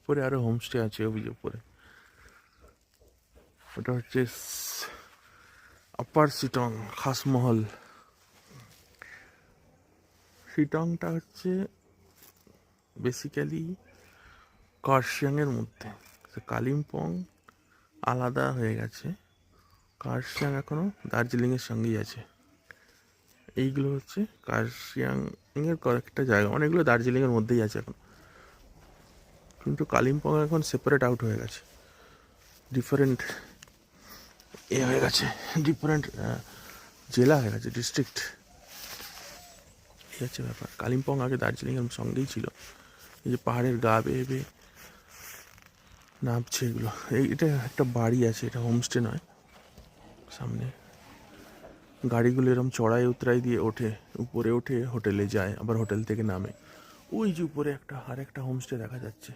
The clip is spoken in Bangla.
উপরে আরো হোমস্টে আছে ওই যে উপরে। ওটা হচ্ছে আপার সিটং খাসমহল। শিটংটা হচ্ছে বেসিক্যালি কার্শিয়াংয়ের মধ্যে। কালিম্পং আলাদা হয়ে গেছে, কার্শিয়াং এখনো দার্জিলিংয়ের সঙ্গেই আছে। এইগুলো হচ্ছে কার্শিয়াংয়ের কয়েকটা জায়গা, অনেকগুলো দার্জিলিংয়ের মধ্যেই আছে এখন, কিন্তু কালিম্পং এখন সেপারেট আউট হয়ে গেছে, ডিফারেন্ট হয়ে গেছে, ডিফারেন্ট জেলা হয়ে গেছে, ডিস্ট্রিক্ট। এই হচ্ছে ব্যাপার। কালিম্পং আগে দার্জিলিংয়ের সঙ্গেই ছিল। এই যে পাহাড়ের গা বেয়ে বেয়ে নামছে এগুলো। এটা একটা বাড়ি আছে, এটা হোমস্টে নয়। সামনে গাড়িগুলো এরকম চড়াই উতরাই দিয়ে ওঠে, উপরে ওঠে হোটেলে যায়, আবার হোটেল থেকে নামে। ওই যে উপরে একটা হোমস্টে দেখা যাচ্ছে।